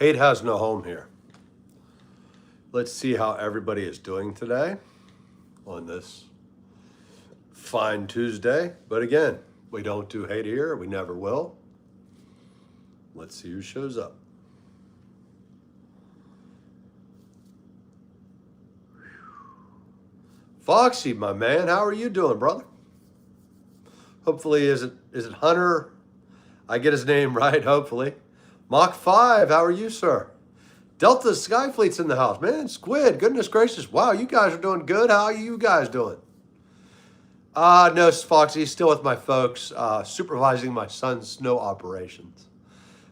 Hate has no home here. Let's see how everybody is doing today on this fine Tuesday. But again, we don't do hate here. We never will. Let's see who shows up. Foxy, my man, how are you doing, brother? Hopefully, is it Hunter? I get his name right, hopefully. Mach 5, how are you, sir? Delta Skyfleet's in the house. Man, Squid, goodness gracious. Wow, you guys are doing good. How are you guys doing? No, Foxy, still with my folks, supervising my son's snow operations.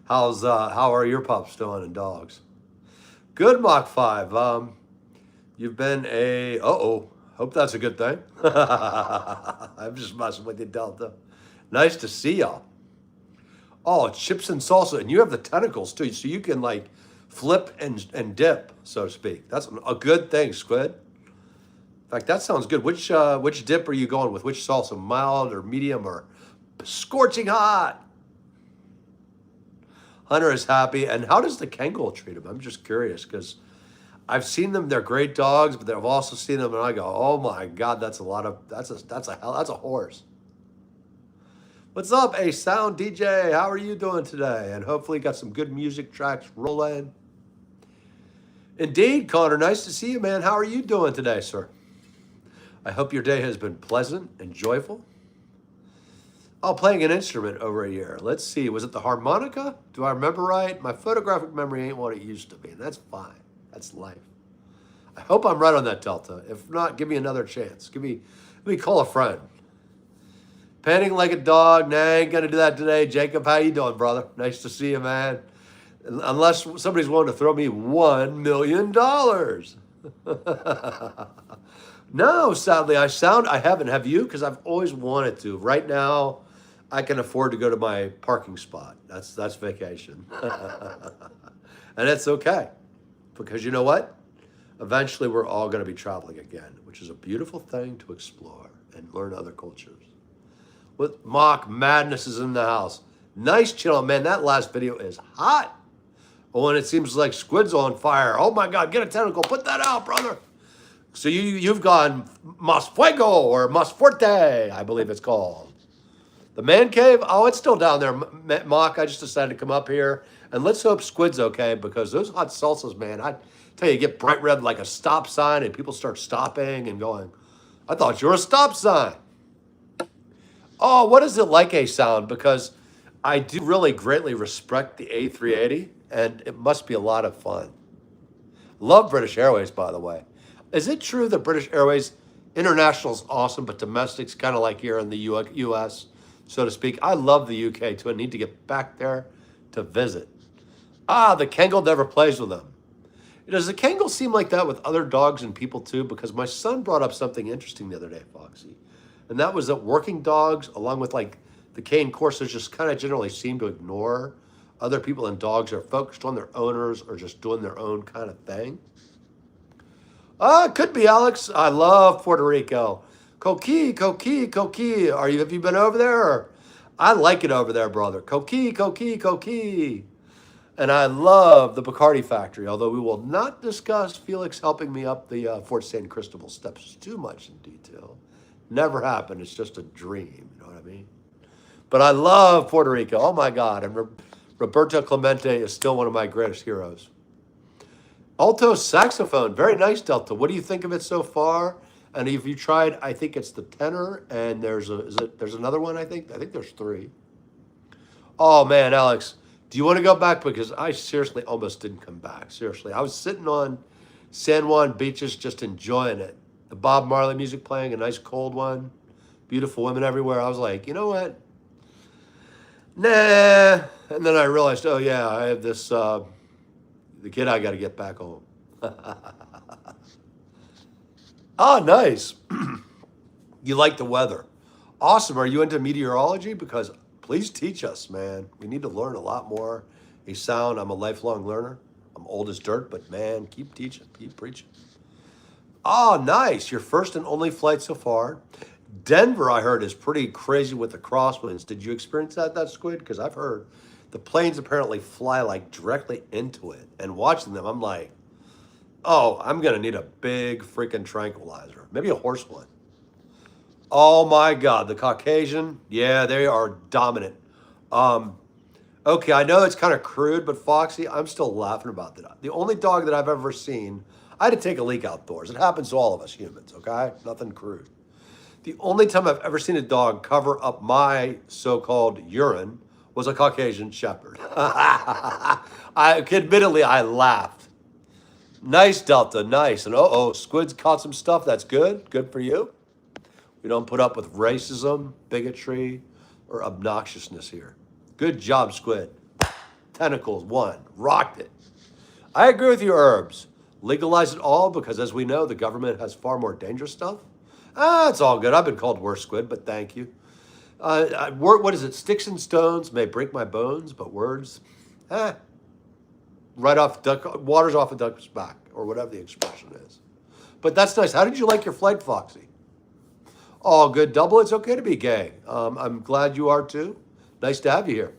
How are your pups doing and dogs? Good, Mach 5. You've been hope that's a good thing. I'm just messing with you, Delta. Nice to see y'all. Oh, it's chips and salsa, and you have the tentacles too, so you can like flip and dip, so to speak. That's a good thing, Squid. In fact, that sounds good. Which dip are you going with? Which salsa, mild or medium or scorching hot? Hunter is happy. And how does the Kangol treat him? I'm just curious because I've seen them. They're great dogs, but I've also seen them, and I go, oh my God, that's a horse. What's up, A Sound DJ? How are you doing today? And hopefully got some good music tracks rolling. Indeed, Connor, nice to see you, man. How are you doing today, sir? I hope your day has been pleasant and joyful. Oh, playing an instrument over a year. Let's see, was it the harmonica? Do I remember right? My photographic memory ain't what it used to be, and that's fine. That's life. I hope I'm right on that, Delta. If not, give me another chance. Let me call a friend. Panting like a dog. Nah, I ain't gonna do that today. Jacob, how you doing, brother? Nice to see you, man. Unless somebody's willing to throw me $1 million. No, sadly, I haven't. Have you? Because I've always wanted to. Right now, I can afford to go to my parking spot. That's vacation. And it's okay. Because you know what? Eventually, we're all going to be traveling again, which is a beautiful thing to explore and learn other cultures. With Mock Madness is in the house. Nice channel, man. That last video is hot. Oh, and it seems like Squid's on fire. Oh my God, get a tentacle. Put that out, brother. So you've gone Mas Fuego or Mas Fuerte, I believe it's called. The man cave? Oh, it's still down there, Mock. I just decided to come up here. And let's hope Squid's okay because those hot salsas, man, I tell you, get bright red like a stop sign and people start stopping and going, I thought you were a stop sign. Oh, what is it like, A Sound? Because I do really greatly respect the A380 and it must be a lot of fun. Love British Airways, by the way. Is it true that British Airways international is awesome, but domestic's kind of like here in the U.S., so to speak? I love the U.K. too. I need to get back there to visit. The Kangol never plays with them. Does the Kangol seem like that with other dogs and people too? Because my son brought up something interesting the other day, Foxy. And that was that working dogs, along with like the cane coursers, just kind of generally seem to ignore other people, and dogs are focused on their owners or just doing their own kind of thing. It could be, Alex. I love Puerto Rico. Coqui. Have you been over there? Or? I like it over there, brother. Coqui. And I love the Bacardi factory, although we will not discuss Felix helping me up the Fort San Cristobal steps too much in detail. Never happened. It's just a dream. You know what I mean? But I love Puerto Rico. Oh, my God. And Roberto Clemente is still one of my greatest heroes. Alto saxophone. Very nice, Delta. What do you think of it so far? And if you tried, I think it's the tenor, and there's another one, I think there's 3. Oh, man, Alex, do you want to go back? Because I seriously almost didn't come back. Seriously. I was sitting on San Juan beaches just enjoying it. The Bob Marley music playing, a nice cold one. Beautiful women everywhere. I was like, you know what? Nah. And then I realized, oh, yeah, I have this, the kid I got to get back home. Oh, nice. You like the weather. Awesome. Are you into meteorology? Because please teach us, man. We need to learn a lot more. A Sound, I'm a lifelong learner. I'm old as dirt, but man, keep teaching, keep preaching. Oh, nice. Your first and only flight so far. Denver, I heard, is pretty crazy with the crosswinds. Did you experience that Squid? Because I've heard The planes apparently fly like directly into it. And watching them, I'm like, oh, I'm going to need a big freaking tranquilizer. Maybe a horse one. Oh my God, the Caucasian, yeah, they are dominant. Um, okay, I know it's kind of crude, but Foxy, I'm still laughing about that. The only dog that I've ever seen, I had to take a leak outdoors. It happens to all of us humans, okay? Nothing crude. The only time I've ever seen a dog cover up my so-called urine was a Caucasian Shepherd. Admittedly, I laughed. Nice, Delta, nice. And Squid's caught some stuff. That's good. Good for you. We don't put up with racism, bigotry, or obnoxiousness here. Good job, Squid. Tentacles, one. Rocked it. I agree with you, Herbs. Legalize it all because, as we know, the government has far more dangerous stuff. It's all good. I've been called worse, Squid, but thank you. What is it? Sticks and stones may break my bones, but words, right off water's off a duck's back, or whatever the expression is. But that's nice. How did you like your flight, Foxy? All good, Double. It's okay to be gay. I'm glad you are too. Nice to have you here.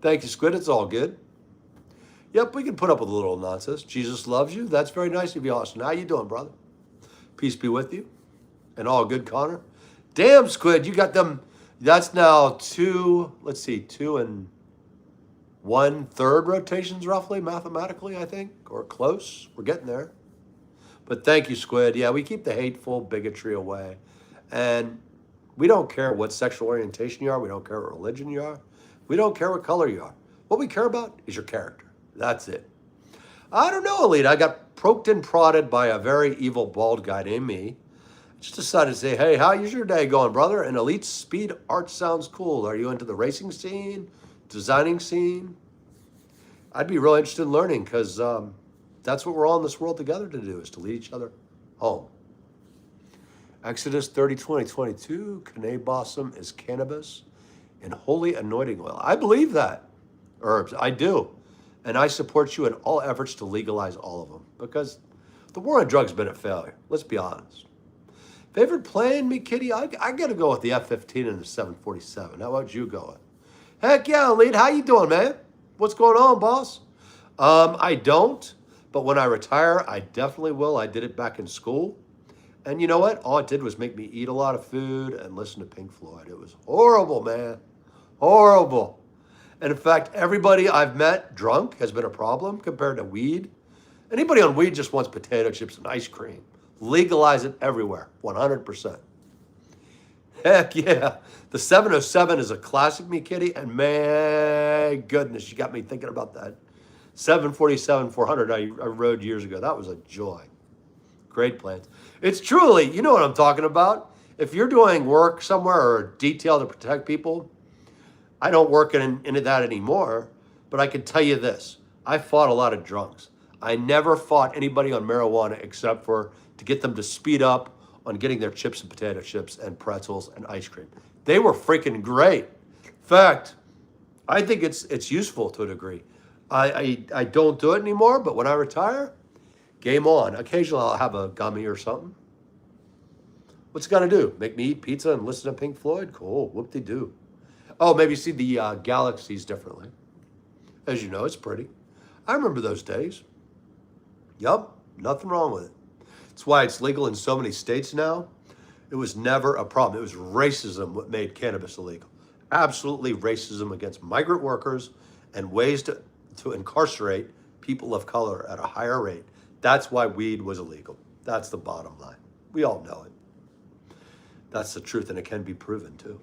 Thank you, Squid. It's all good. Yep, we can put up with a little nonsense. Jesus loves you. That's very nice of you, Austin. How you doing, brother? Peace be with you. And all good, Connor. Damn, Squid, you got them. That's now 2 and 1/3 rotations roughly, mathematically, I think, or close. We're getting there. But thank you, Squid. Yeah, we keep the hateful bigotry away. And we don't care what sexual orientation you are. We don't care what religion you are. We don't care what color you are. What we care about is your character. That's it. I don't know, Elite. I got poked and prodded by a very evil bald guy named me. Just decided to say, hey, how's your day going, brother? And Elite Speed Art sounds cool. Are you into the racing scene, designing scene? I'd be real interested in learning because that's what we're all in this world together to do, is to lead each other home. Exodus 30:20-22, Kane Bossum is cannabis and holy anointing oil. I believe that, Herbs. I do. And I support you in all efforts to legalize all of them because the war on drugs has been a failure. Let's be honest. Favorite plane, me kitty? I got to go with the F-15 and the 747. How about you going? Heck yeah, Elite. How you doing, man? What's going on, boss? I don't, but when I retire, I definitely will. I did it back in school. And you know what? All it did was make me eat a lot of food and listen to Pink Floyd. It was horrible, man. Horrible. And in fact, everybody I've met drunk has been a problem compared to weed. Anybody on weed just wants potato chips and ice cream. Legalize it everywhere, 100%. Heck yeah. The 707 is a classic, me kitty. And my goodness, you got me thinking about that. 747-400 I rode years ago. That was a joy. Great plans. It's truly, you know what I'm talking about. If you're doing work somewhere or detail to protect people, I don't work into that anymore, but I can tell you this. I fought a lot of drunks. I never fought anybody on marijuana except for to get them to speed up on getting their chips and potato chips and pretzels and ice cream. They were freaking great. In fact, I think it's useful to a degree. I don't do it anymore, but when I retire, game on. Occasionally I'll have a gummy or something. What's it got to do? Make me eat pizza and listen to Pink Floyd? Cool. Whoop-de-doo. Oh, maybe see the galaxies differently. As you know, it's pretty. I remember those days. Yup, nothing wrong with it. That's why it's legal in so many states now. It was never a problem. It was racism what made cannabis illegal. Absolutely racism against migrant workers and ways to incarcerate people of color at a higher rate. That's why weed was illegal. That's the bottom line. We all know it. That's the truth, and it can be proven too.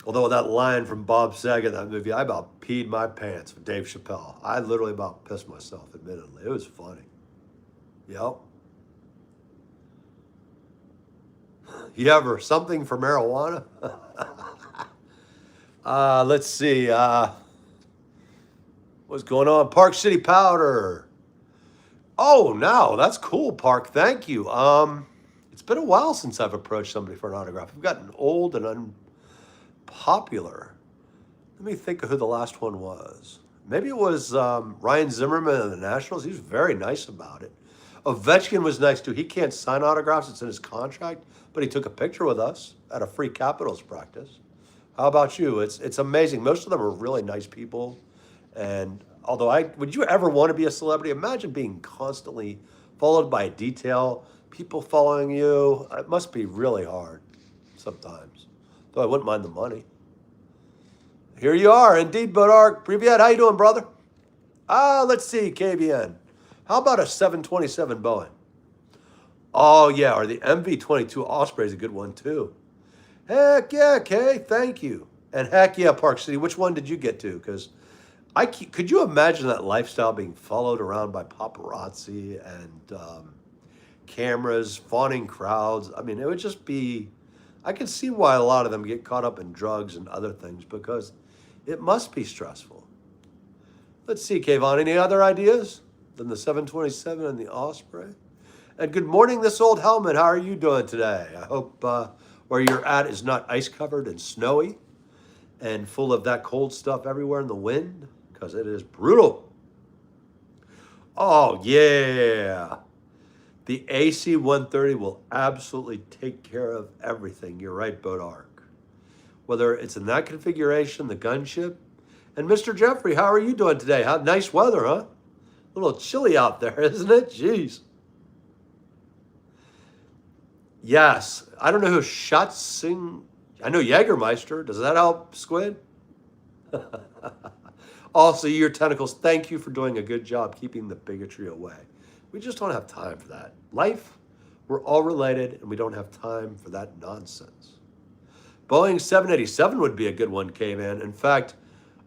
Although that line from Bob Saget in that movie, I about peed my pants with Dave Chappelle. I literally about pissed myself, admittedly. It was funny. Yep. You ever something for marijuana? Let's see. What's going on? Park City Powder. Oh, no, that's cool, Park. Thank you. It's been a while since I've approached somebody for an autograph. I've gotten old and unpopular. Let me think of who the last one was. Maybe it was Ryan Zimmerman of the Nationals. He was very nice about it. Ovechkin was nice too. He can't sign autographs. It's in his contract, but he took a picture with us at a free Capitals practice. How about you? It's amazing. Most of them are really nice people. And although would you ever want to be a celebrity? Imagine being constantly followed by a detail, people following you. It must be really hard sometimes. Though I wouldn't mind the money. Here you are, indeed, Bodark. Privyet, how you doing, brother? Let's see, KVN. How about a 727 Boeing? Oh, yeah, or the MV-22 Osprey is a good one, too. Heck yeah, Kay, thank you. And heck yeah, Park City, which one did you get to? Because could you imagine that lifestyle being followed around by paparazzi and cameras, fawning crowds? I mean, it would just be, I can see why a lot of them get caught up in drugs and other things because it must be stressful. Let's see, Kayvon, any other ideas than the 727 and the Osprey? And good morning, this old helmet. How are you doing today? I hope where you're at is not ice covered and snowy and full of that cold stuff everywhere in the wind because it is brutal. Oh, yeah. The AC 130 will absolutely take care of everything. You're right, Bodark. Whether it's in that configuration, the gunship. And Mr. Jeffrey, how are you doing today? Nice weather, huh? A little chilly out there, isn't it? Jeez. Yes. I don't know who Schatzing. I know Jägermeister. Does that help, Squid? Also, your tentacles, thank you for doing a good job keeping the bigotry away. We just don't have time for that. Life, we're all related, and we don't have time for that nonsense. Boeing 787 would be a good one, K-Man. In fact,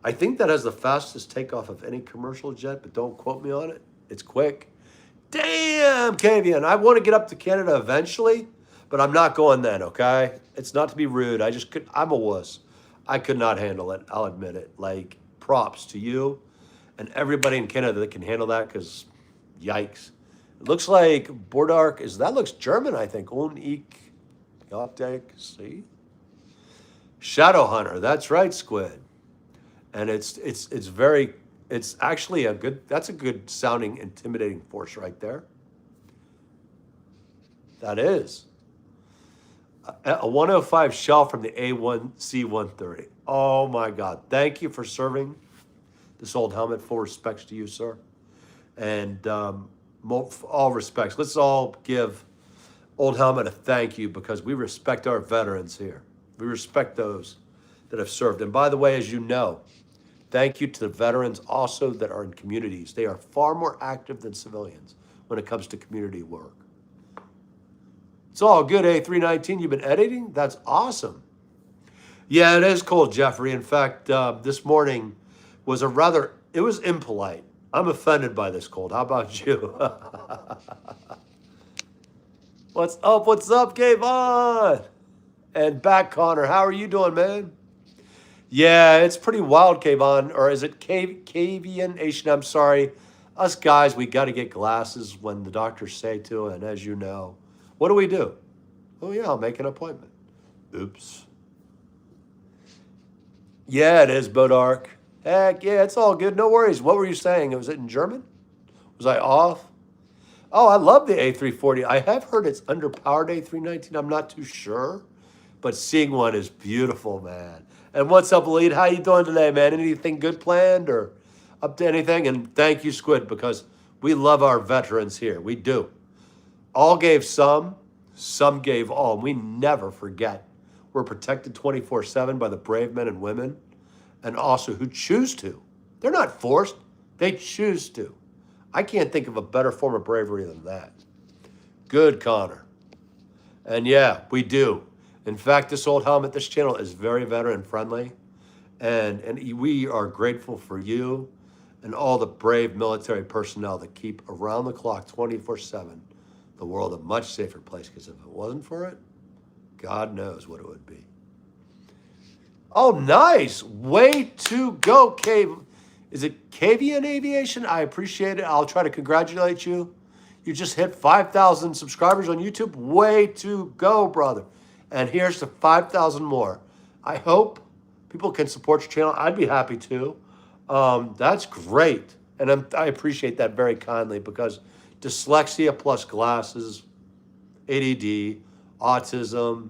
I think that has the fastest takeoff of any commercial jet, but don't quote me on it. It's quick. Damn, K-Man. I want to get up to Canada eventually, but I'm not going then, okay? It's not to be rude. I'm a wuss. I could not handle it. I'll admit it. Like, props to you and everybody in Canada that can handle that because, yikes. It looks like Bordark that looks German, I think. Ich Optik, see? Shadow Hunter, that's right, Squid. And it's actually that's a good sounding, intimidating force right there. That is. A 105 shell from the A1C-130. Oh my God. Thank you for serving this old helmet. Full respects to you, sir. And all respects. Let's all give old helmet a thank you because we respect our veterans here. We respect those that have served. And by the way, as you know, thank you to the veterans also that are in communities. They are far more active than civilians when it comes to community work. It's all good, A319. You've been editing? That's awesome. Yeah, it is cold, Jeffrey. In fact, this morning was it was impolite. I'm offended by this cold. How about you? What's up, Kayvon? And back, Connor. How are you doing, man? Yeah, it's pretty wild, Kayvon. Or is it Aviation? I'm sorry. Us guys, we got to get glasses when the doctors say to, and as you know, what do? Oh, yeah, I'll make an appointment. Oops. Yeah, it is, Bodark. Heck, yeah, it's all good. No worries. What were you saying? Was it in German? Was I off? Oh, I love the A340. I have heard it's underpowered A319. I'm not too sure. But seeing one is beautiful, man. And what's up, Elite? How you doing today, man? Anything good planned or up to anything? And thank you, Squid, because we love our veterans here. We do. All gave some gave all. And we never forget. We're protected 24/7 by the brave men and women, and also who choose to. They're not forced. They choose to. I can't think of a better form of bravery than that. Good, Connor. And yeah, we do. In fact, this old helmet, this channel is very veteran friendly. And we are grateful for you and all the brave military personnel that keep around the clock 24/7 the world a much safer place, because if it wasn't for it, God knows what it would be. Oh, nice. Way to go, Cave. Is it Cavian Aviation? I appreciate it. I'll try to congratulate you. You just hit 5,000 subscribers on YouTube. Way to go, brother. And here's to 5,000 more. I hope people can support your channel. I'd be happy to. That's great. And I appreciate that very kindly, because dyslexia plus glasses, ADD, autism.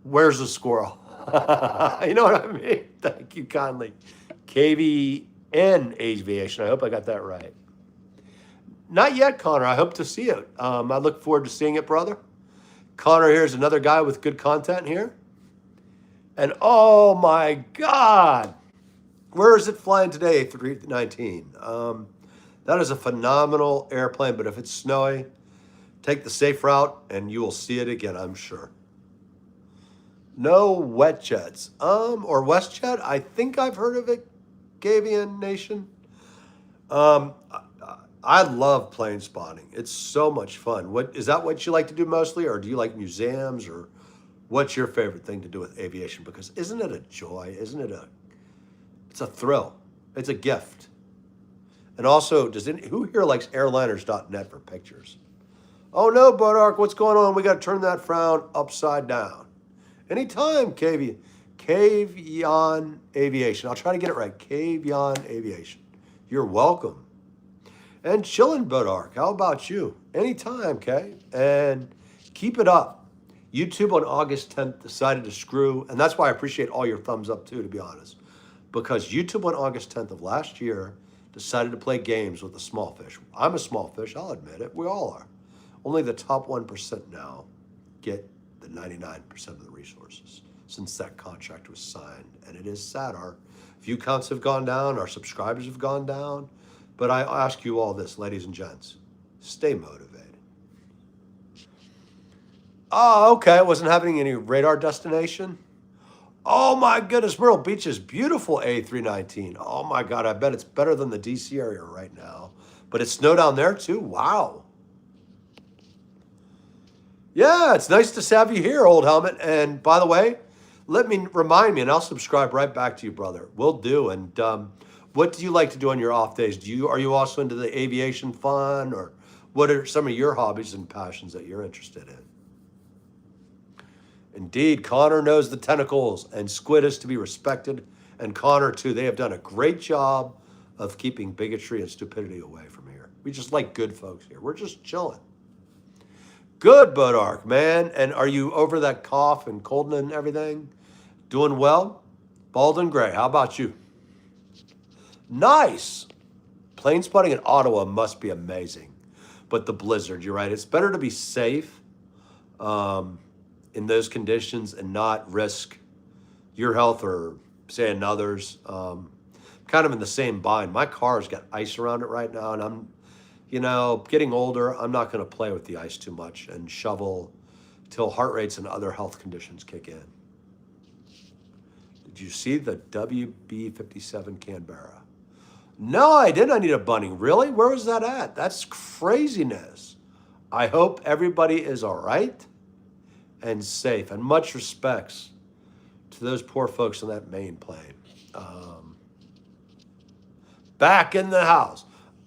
Where's the squirrel? You know what I mean? Thank you kindly. KVN Aviation. I hope I got that right. Not yet, Connor. I hope to see it. I look forward to seeing it, brother. Connor here is another guy with good content here. And oh my God, where is it flying today? 319. That is a phenomenal airplane, but if it's snowy, take the safe route and you will see it again, I'm sure. No wet jets. Or WestJet. I think I've heard of it, Gavian Nation. Um, I love plane spotting. It's so much fun. What is that what you like to do mostly, or do you like museums, or what's your favorite thing to do with aviation? Because isn't it a joy? It's a thrill. It's a gift. And also, who here likes airliners.net for pictures? Oh no, Bodark, what's going on? We got to turn that frown upside down. Anytime, Caveyon Aviation. I'll try to get it right. Caveyon Aviation. You're welcome. And chillin', Bodark. How about you? Anytime, Kay. And keep it up. YouTube on August 10th decided to screw, and that's why I appreciate all your thumbs up too, to be honest. Because YouTube on August 10th of last year decided to play games with the small fish. I'm a small fish, I'll admit it. We all are. Only the top 1% now get the 99% of the resources since that contract was signed. And it is sad. Our view counts have gone down, our subscribers have gone down. But I ask you all this, ladies and gents, stay motivated. Oh, okay, I wasn't having any radar destination. Oh my goodness, Myrtle Beach is beautiful, A319. Oh my God, I bet it's better than the DC area right now. But it's snow down there too, wow. Yeah, it's nice to have you here, old helmet. And by the way, remind me, and I'll subscribe right back to you, brother. Will do. And what do you like to do on your off days? Are you also into the aviation fun, or what are some of your hobbies and passions that you're interested in? Indeed, Connor knows the tentacles, and Squid is to be respected, and Connor too. They have done a great job of keeping bigotry and stupidity away from here. We just like good folks here. We're just chilling. Good, Bodark, man. And are you over that cough and cold and everything? Doing well? Bald and gray, how about you? Nice. Plane spotting in Ottawa must be amazing. But the blizzard, you're right. It's better to be safe in those conditions and not risk your health or, say, another's. Kind of in the same bind. My car's got ice around it right now, and I'm getting older. I'm not going to play with the ice too much and shovel till heart rates and other health conditions kick in. Did you see the WB-57 Canberra? No, I didn't. I need a bunny. Really? Where was that at? That's craziness. I hope everybody is all right and safe, and much respects to those poor folks on that Maine plane. Back in the house.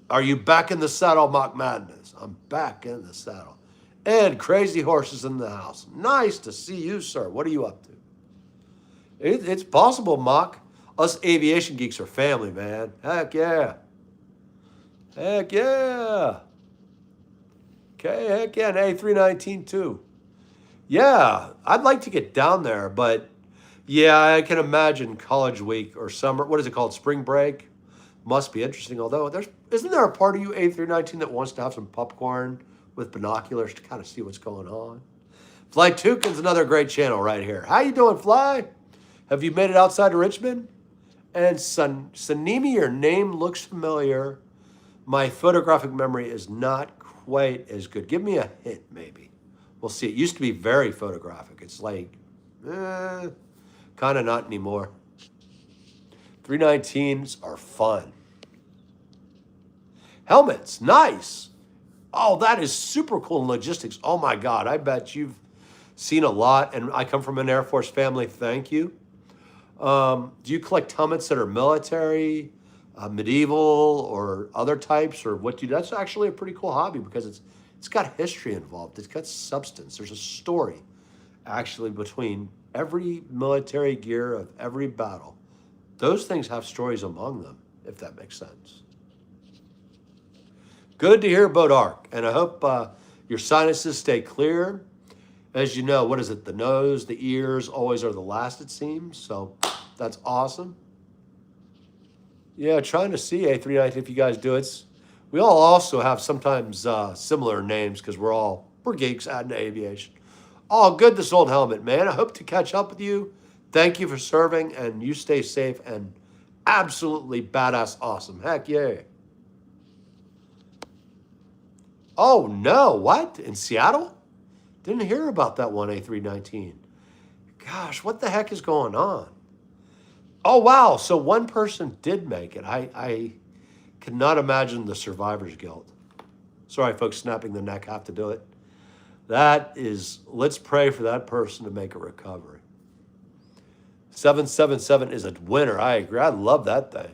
Are you back in the saddle, Mock Madness? I'm back in the saddle. And Crazy Horses in the house. Nice to see you, sir. What are you up to? It's possible, Mock. Us aviation geeks are family, man. Heck yeah. Heck yeah. Okay, heck yeah. And A319 too. Yeah, I'd like to get down there, but yeah, I can imagine college week or summer. What is it called? Spring break? Must be interesting. Although isn't there a part of you A319 that wants to have some popcorn with binoculars to kind of see what's going on? Fly Tukin's another great channel right here. How you doing, Fly? Have you made it outside of Richmond? And Sanimi, your name looks familiar. My photographic memory is not quite as good. Give me a hint, maybe. We'll see. It used to be very photographic. It's like, kind of not anymore. 319s are fun. Helmets, nice. Oh, that is super cool in logistics. Oh my God, I bet you've seen a lot, and I come from an Air Force family, thank you. Do you collect helmets that are military, medieval, or other types, or what do you do? That's actually a pretty cool hobby because it's got history involved. It's got substance. There's a story actually between every military gear of every battle. Those things have stories among them, if that makes sense. Good to hear, Bodark, and I hope your sinuses stay clear As you know, what is it? The nose, the ears always are the last, it seems. So that's awesome. Yeah, trying to see A319 if you guys do it. We all also have sometimes similar names because we're geeks at aviation. Oh, good, this old helmet, man. I hope to catch up with you. Thank you for serving, and you stay safe and absolutely badass awesome. Heck yeah. Oh, no. What? In Seattle? Didn't hear about that one, A319. Gosh, what the heck is going on? Oh, wow. So one person did make it. I cannot imagine the survivor's guilt. Sorry, folks, snapping the neck have to do it. That is, let's pray for that person to make a recovery. 777 is a winner. I agree. I love that thing.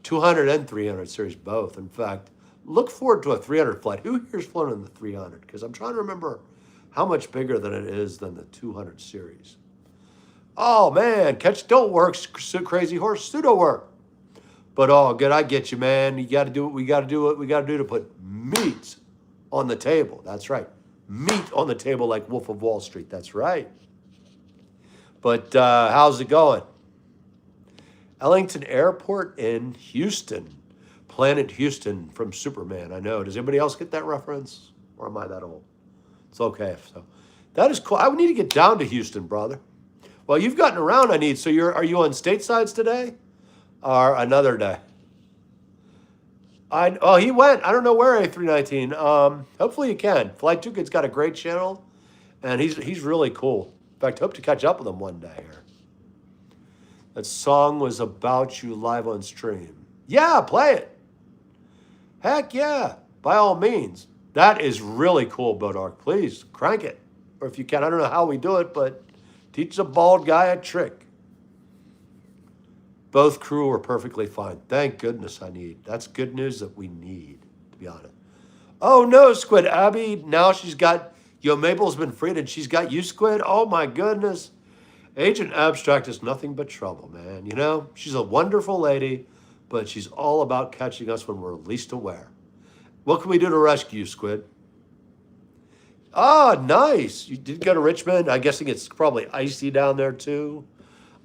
200 and 300 series both. In fact, look forward to a 300 flight. Who here's flown in the 300? Because I'm trying to remember how much bigger than it is than the 200 series. Oh, man, catch don't work, crazy horse, pseudo work. But oh, good, I get you, man. You got to do what we got to do. What we got to do to put meat on the table. That's right, meat on the table, like Wolf of Wall Street. That's right. But how's it going? Ellington Airport in Houston, Planet Houston from Superman. I know. Does anybody else get that reference, or am I that old? It's okay. So that is cool. I would need to get down to Houston, brother. Well, you've gotten around. I need. So are you on statesides today? Or another day. He went. I don't know where A319. Hopefully you can. Flight 2 Kid's got a great channel, and he's really cool. In fact, hope to catch up with him one day here. That song was about you live on stream. Yeah, play it. Heck yeah, by all means. That is really cool, Bodark. Please crank it, or if you can. I don't know how we do it, but teach a bald guy a trick. Both crew are perfectly fine. Thank goodness that's good news that we need, to be honest. Oh no, Squid Abby. Now she's got, Mabel's been freed and she's got you, Squid. Oh my goodness. Agent Abstract is nothing but trouble, man. She's a wonderful lady, but she's all about catching us when we're least aware. What can we do to rescue you, Squid? Ah, nice. You did go to Richmond. I'm guessing it's probably icy down there too.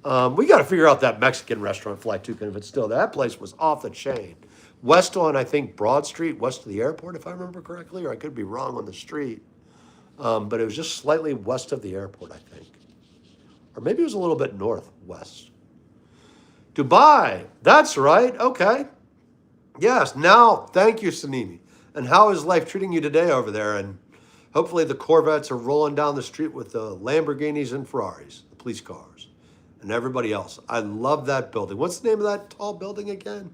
We got to figure out that Mexican restaurant, Flight 2 Kid, if it's still there. That place was off the chain. West on, I think, Broad Street, west of the airport, if I remember correctly, or I could be wrong on the street. But it was just slightly west of the airport, I think. Or maybe it was a little bit northwest. Dubai, that's right, okay. Yes, now, thank you, Sanimi. And how is life treating you today over there? And hopefully the Corvettes are rolling down the street with the Lamborghinis and Ferraris, the police cars, and everybody else. I love that building. What's the name of that tall building again?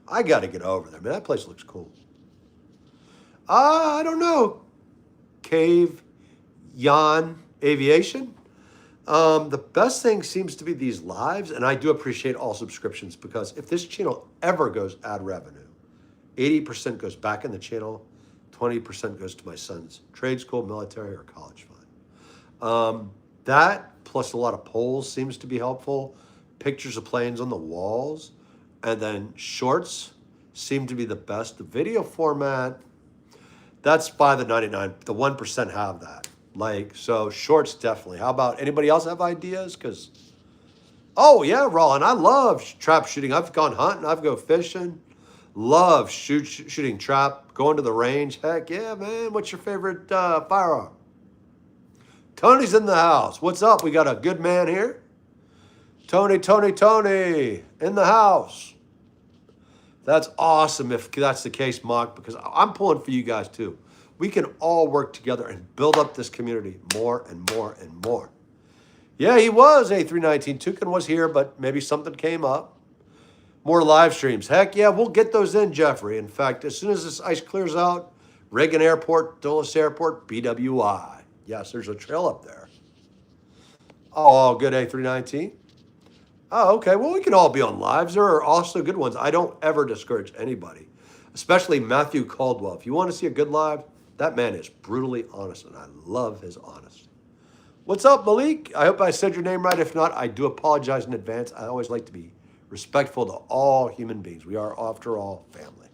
I got to get over there, man. That place looks cool. I don't know. Cave Yan Aviation. The best thing seems to be these lives, and I do appreciate all subscriptions, because if this channel ever goes ad revenue, 80% goes back in the channel, 20% goes to my son's trade school, military, or college fund. That plus a lot of polls seems to be helpful. Pictures of planes on the walls, and then shorts seem to be the best. The video format, that's by the 99. The 1% have that. So shorts definitely. How about anybody else have ideas? Oh yeah, Roland, I love trap shooting. I've gone hunting, I've go fishing. Love shooting trap, going to the range. Heck yeah, man. What's your favorite firearm? Tony's in the house. What's up? We got a good man here. Tony in the house. That's awesome if that's the case, Mock, because I'm pulling for you guys too. We can all work together and build up this community more and more and more. Yeah, he was A319. Tukin was here, but maybe something came up. More live streams. Heck yeah, we'll get those in, Jeffrey. In fact, as soon as this ice clears out, Reagan Airport, Dulles Airport, BWI. Yes, there's a trail up there. Oh, good A319. Oh, okay. Well, we can all be on lives. There are also good ones. I don't ever discourage anybody, especially Matthew Caldwell. If you want to see a good live, that man is brutally honest, and I love his honesty. What's up, Malik? I hope I said your name right. If not, I do apologize in advance. I always like to be respectful to all human beings. We are, after all, family.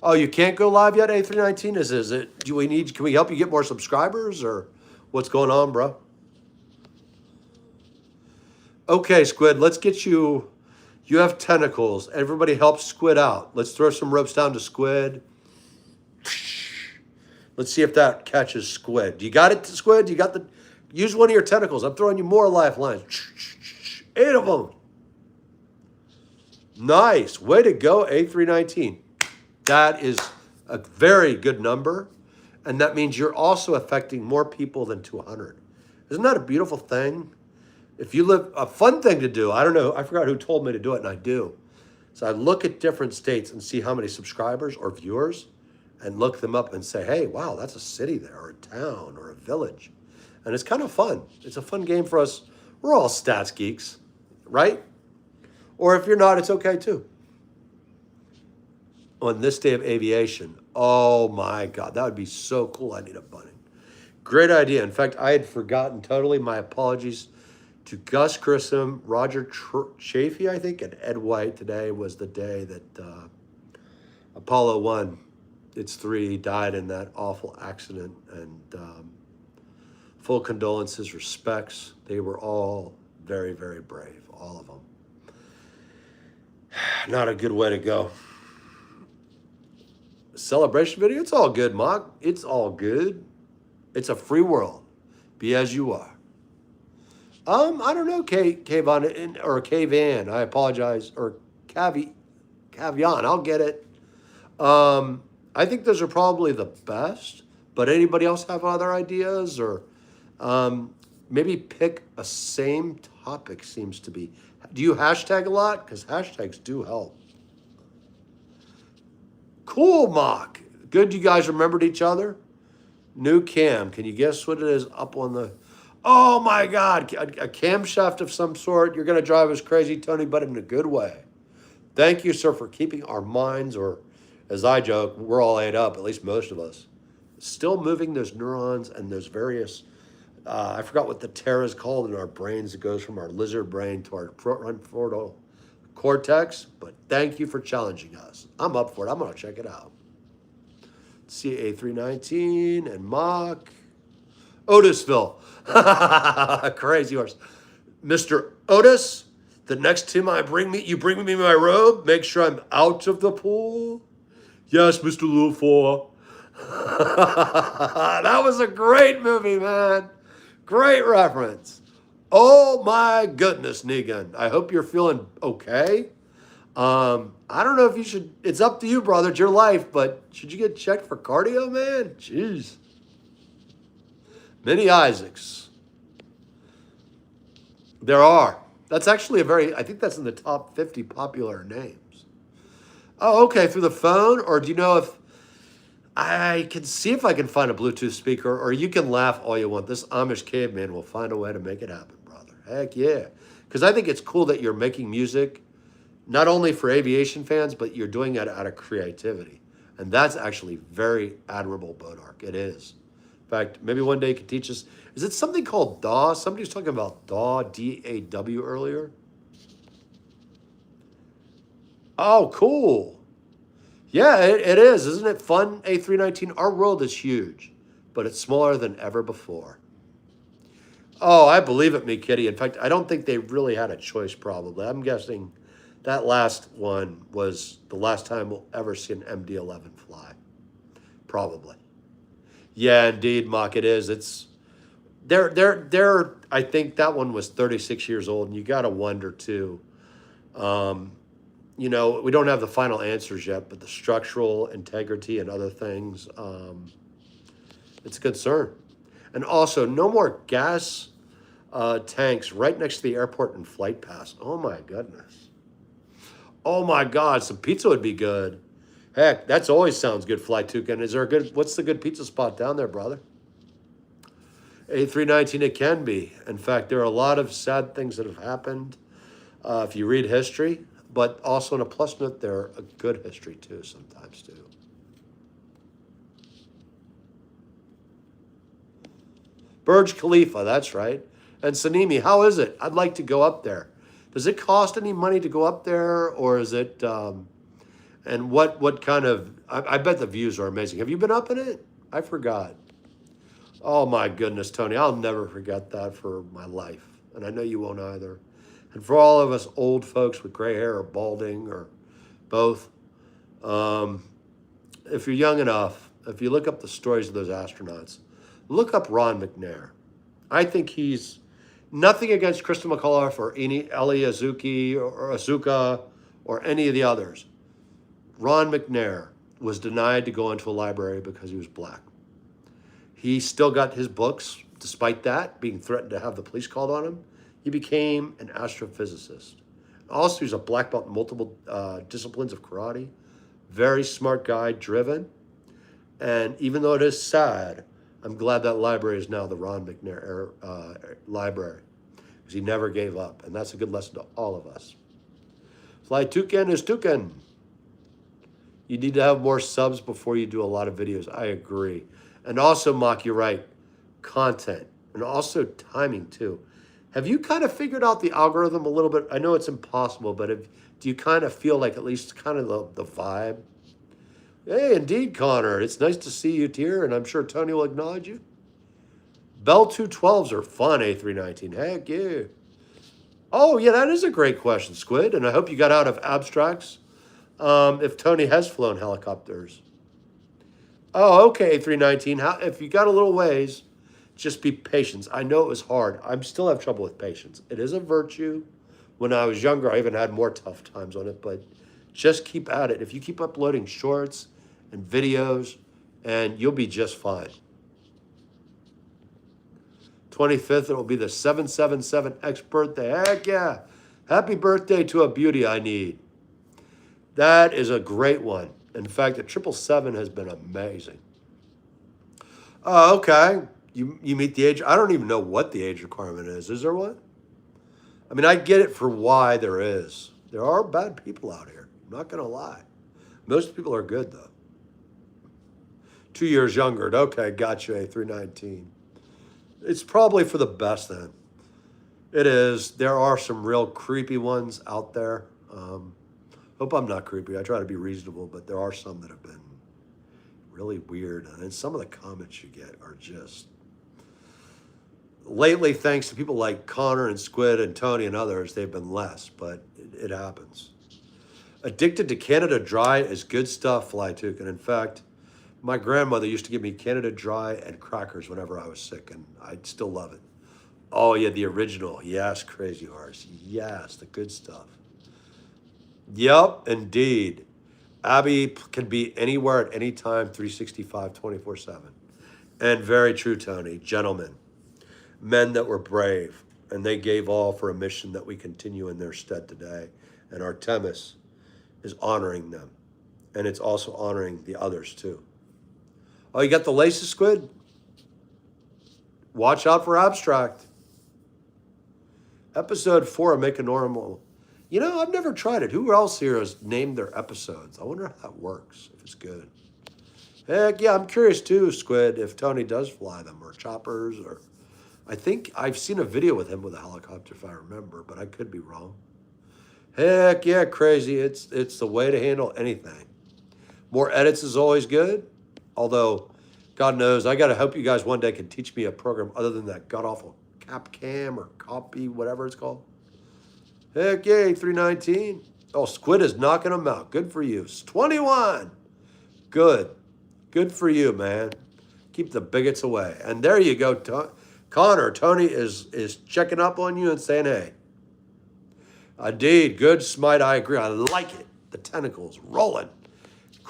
Oh, you can't go live yet, A319? Is it, can we help you get more subscribers or what's going on, bro? Okay, Squid, let's get you, you have tentacles. Everybody help Squid out. Let's throw some ropes down to Squid. Let's see if that catches Squid. You got it, Squid? You got the, use one of your tentacles. I'm throwing you more lifelines. 8 of them. Nice. Way to go, A319. That is a very good number. And that means you're also affecting more people than 200. Isn't that a beautiful thing? If you live, a fun thing to do, I don't know, I forgot who told me to do it, and I do. So I look at different states and see how many subscribers or viewers and look them up and say, hey, wow, that's a city there, or a town, or a village. And it's kind of fun. It's a fun game for us. We're all stats geeks, right? Or if you're not, it's okay too. On this day of aviation, oh my God, that would be so cool. I need a bunny. Great idea. In fact, I had forgotten totally. My apologies to Gus Grissom, Roger Chafee, I think, and Ed White. Today was the day that Apollo 1, its 3, died in that awful accident. And full condolences, respects. They were all very, very brave, all of them. Not a good way to go. Celebration video, it's all good, Mock. It's all good. It's a free world. Be as you are. I don't know, Kayvon or Kayvan. I apologize. Or Cavian. I'll get it. I think those are probably the best. But anybody else have other ideas? Or maybe pick a same topic seems to be. Do you hashtag a lot? Because hashtags do help. Cool, Mock. Good you guys remembered each other. New cam. Can you guess what it is up on the... Oh my God, a camshaft of some sort. You're going to drive us crazy, Tony, but in a good way. Thank you, sir, for keeping our minds, or as I joke, we're all ate up, at least most of us, still moving those neurons and those various, I forgot what the tear is called in our brains. It goes from our lizard brain to our frontal cortex, but thank you for challenging us. I'm up for it. I'm going to check it out. CA319 and Mock. Otisville. Crazy horse. Mr. Otis, the next time you bring me my robe, make sure I'm out of the pool. Yes, Mr. Little Four. That was a great movie, man. Great reference. Oh my goodness, Negan. I hope you're feeling okay. I don't know if you should, it's up to you, brother. It's your life, but should you get checked for cardio, man? Jeez. Minnie Isaacs. There are. That's actually I think that's in the top 50 popular names. Oh, okay, through the phone? Or do you know if, I can see if I can find a Bluetooth speaker, or you can laugh all you want. This Amish caveman will find a way to make it happen, brother. Heck yeah. Because I think it's cool that you're making music, not only for aviation fans, but you're doing it out of creativity. And that's actually very admirable, Bodark. It is. In fact, maybe one day you could teach us. Is it something called DAW? Somebody was talking about DAW, D-A-W earlier. Oh, cool. Yeah, it is. Isn't it fun, A319? Our world is huge, but it's smaller than ever before. Oh, I believe it, me kitty. In fact, I don't think they really had a choice, probably. I'm guessing that last one was the last time we'll ever see an MD-11 fly. Probably. Yeah, indeed, Mock, it is. It's I think that one was 36 years old, and you got to wonder too. You know, we don't have the final answers yet, but the structural integrity and other things, it's a concern. And also, no more gas tanks right next to the airport and flight pass. Oh my goodness. Oh my God, some pizza would be good. Heck, that's always sounds good, Fly Toucan. Is there a good, what's the good pizza spot down there, brother? A319, it can be. In fact, there are a lot of sad things that have happened if you read history, but also on a plus note, there are a good history too, sometimes too. Burj Khalifa, that's right. And Sanimi, how is it? I'd like to go up there. Does it cost any money to go up there, or is it... And what kind of, I bet the views are amazing. Have you been up in it? I forgot. Oh my goodness, Tony, I'll never forget that for my life. And I know you won't either. And for all of us old folks with gray hair or balding or both, um, if you're young enough, if you look up the stories of those astronauts, look up Ron McNair. I think he's nothing against Krista McAuliffe or any Ellie Azuki or Azuka or any of the others. Ron McNair was denied to go into a library because he was black. He still got his books, despite that, being threatened to have the police called on him. He became an astrophysicist. Also, he's a black belt in multiple disciplines of karate. Very smart guy, driven. And even though it is sad, I'm glad that library is now the Ron McNair Library, because he never gave up. And that's a good lesson to all of us. Fly Toucan is Toucan. You need to have more subs before you do a lot of videos. I agree. And also, Mock, you're right. Content. And also timing, too. Have you kind of figured out the algorithm a little bit? I know it's impossible, but do you kind of feel like at least kind of the vibe? Hey, indeed, Connor. It's nice to see you here, and I'm sure Tony will acknowledge you. Bell 212s are fun, A319. Heck yeah. Oh, yeah, that is a great question, Squid. And I hope you got out of abstracts. If Tony has flown helicopters. Oh, okay, A319. If you got a little ways, just be patient. I know it was hard. I still have trouble with patience. It is a virtue. When I was younger, I even had more tough times on it, but just keep at it. If you keep uploading shorts and videos, and you'll be just fine. 25th, it will be the 777X birthday. Heck yeah. Happy birthday to a beauty I need. That is a great one. In fact, the 777 has been amazing. Oh, okay. You meet the age. I don't even know what the age requirement is. Is there one? I mean, I get it for why there is. There are bad people out here. I'm not going to lie. Most people are good, though. 2 years younger. Okay, gotcha, A319. It's probably for the best then. It is. There are some real creepy ones out there. Hope I'm not creepy. I try to be reasonable, but there are some that have been really weird. And some of the comments you get are just... Lately, thanks to people like Connor and Squid and Tony and others, they've been less, but it happens. Addicted to Canada Dry is good stuff, Fly Toucan. In fact, my grandmother used to give me Canada Dry and crackers whenever I was sick, and I still love it. Oh, yeah, the original. Yes, Crazy Horse. Yes, the good stuff. Yep, indeed. Abby can be anywhere at any time, 365, 24/7. And very true, Tony. Gentlemen. Men that were brave, and they gave all for a mission that we continue in their stead today. And Artemis is honoring them. And it's also honoring the others, too. Oh, you got the laces, Squid? Watch out for abstract. Episode 4, Make a Normal. You know, I've never tried it. Who else here has named their episodes? I wonder how that works, if it's good. Heck yeah, I'm curious too, Squid, if Tony does fly them, or choppers, or... I think I've seen a video with him with a helicopter, if I remember, but I could be wrong. Heck yeah, Crazy. It's the way to handle anything. More edits is always good. Although, God knows, I got to hope you guys one day can teach me a program other than that god-awful CapCam or Copy, whatever it's called. Heck yeah, 319. Oh, Squid is knocking them out. Good for you. It's 21. Good. Good for you, man. Keep the bigots away. And there you go, Connor. Tony is checking up on you and saying, hey. Indeed, good smite. I agree. I like it. The tentacles rolling.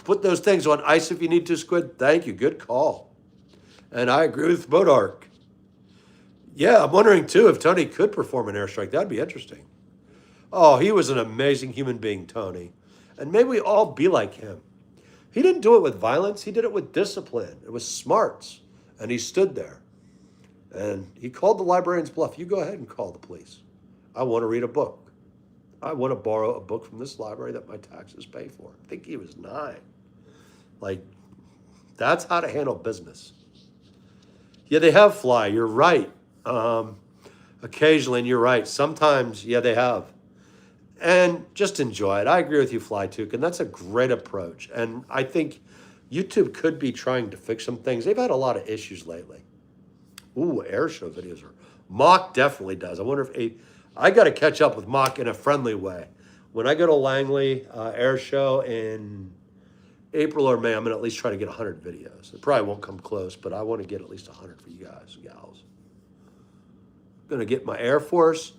Put those things on ice if you need to, Squid. Thank you. Good call. And I agree with Bodark. Yeah, I'm wondering, too, if Tony could perform an airstrike. That'd be interesting. Oh, he was an amazing human being, Tony. And may we all be like him. He didn't do it with violence. He did it with discipline. It was smarts. And he stood there. And he called the librarian's bluff. You go ahead and call the police. I want to read a book. I want to borrow a book from this library that my taxes pay for. I think he was 9. Like, that's how to handle business. Yeah, they have fly. You're right. Occasionally, and you're right. Sometimes, yeah, they have. And just enjoy it. I agree with you, Flytook, and that's a great approach. And I think YouTube could be trying to fix some things. They've had a lot of issues lately. Ooh, air show videos are. Mock definitely does. I wonder if I got to catch up with Mock in a friendly way. When I go to Langley Air Show in April or May, I'm going to at least try to get 100 videos. It probably won't come close, but I want to get at least 100 for you guys and gals. Going to get my Air Force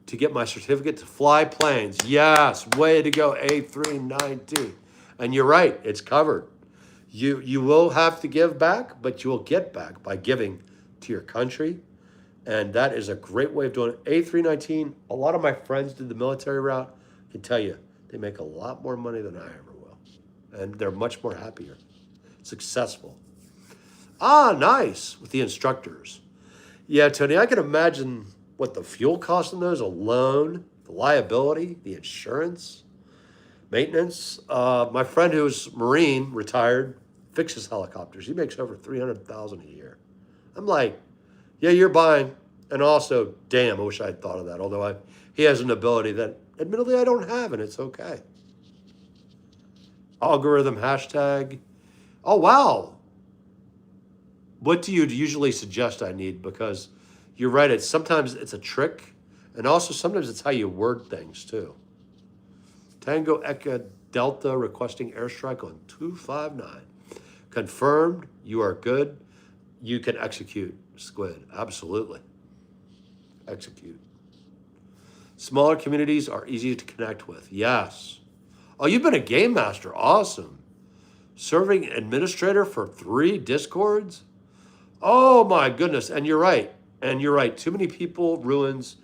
to get my certificate to fly planes. Yes, way to go, A319. And you're right, it's covered. You will have to give back, but you will get back by giving to your country. And that is a great way of doing it. A319, a lot of my friends did the military route. I can tell you, they make a lot more money than I ever will. And they're much more happier, successful. Ah, nice, with the instructors. Yeah, Tony, I can imagine what the fuel cost on those alone, the liability, the insurance, maintenance. My friend who's Marine, retired, fixes helicopters. He makes over $300,000 a year. I'm like, yeah, you're buying. And also, damn, I wish I had thought of that. Although he has an ability that, admittedly, I don't have, and it's okay. Algorithm hashtag. Oh, wow. What do you usually suggest I need? Because you're right, sometimes it's a trick, and also sometimes it's how you word things, too. Tango Echo Delta requesting airstrike on 259. Confirmed, you are good. You can execute, Squid. Absolutely. Execute. Smaller communities are easy to connect with. Yes. Oh, you've been a game master. Awesome. Serving administrator for 3 Discords? Oh, my goodness. And you're right. And you're right. Too many people ruins.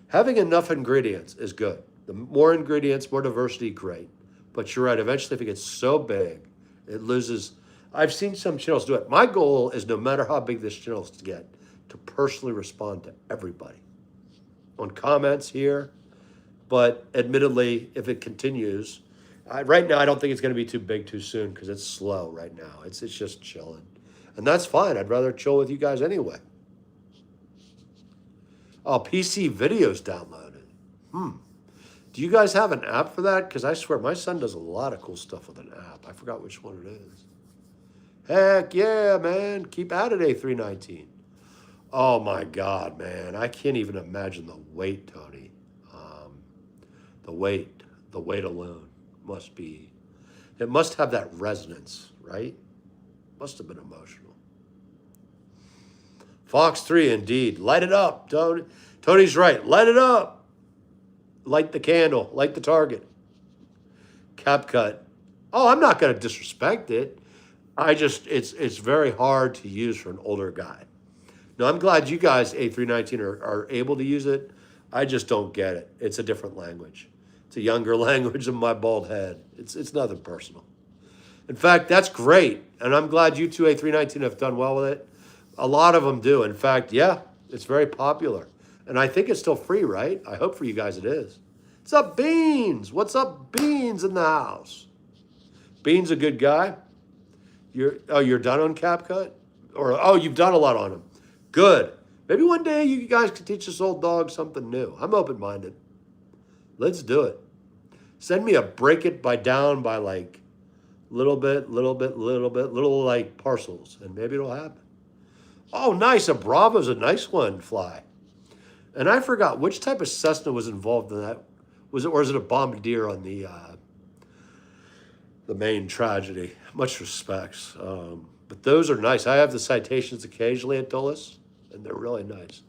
Having enough ingredients is good. The more ingredients, more diversity, great. But you're right. Eventually, if it gets so big, it loses. I've seen some channels do it. My goal is, no matter how big this channel is to get, to personally respond to everybody on comments here. But admittedly, if it continues, right now, I don't think it's going to be too big too soon because it's slow right now. It's just chilling. And that's fine. I'd rather chill with you guys anyway. Oh, PC videos downloaded. Do you guys have an app for that? Because I swear my son does a lot of cool stuff with an app. I forgot which one it is. Heck yeah, man. Keep at it, A319. Oh, my God, man. I can't even imagine the weight, Tony. The weight alone must be, it must have that resonance, right? Must have been emotional. Fox 3, indeed. Light it up, Tony. Tony's right. Light it up. Light the candle. Light the target. CapCut. Oh, I'm not going to disrespect it. It's very hard to use for an older guy. No, I'm glad you guys, A319, are able to use it. I just don't get it. It's a different language. It's a younger language than my bald head. It's nothing personal. In fact, that's great. And I'm glad you two, A319, have done well with it. A lot of them do. In fact, yeah, it's very popular. And I think it's still free, right? I hope for you guys it is. What's up, Beans? What's up, Beans in the house? Beans a good guy? You're done on CapCut? Or, you've done a lot on him. Good. Maybe one day you guys could teach this old dog something new. I'm open-minded. Let's do it. Send me a break it down by like little like parcels, and maybe it'll happen. Oh, nice. A Bravo's a nice one, Fly. And I forgot which type of Cessna was involved in that. Was it a bombardier on the main tragedy? Much respects. But those are nice. I have the citations occasionally at Dulles, and they're really nice.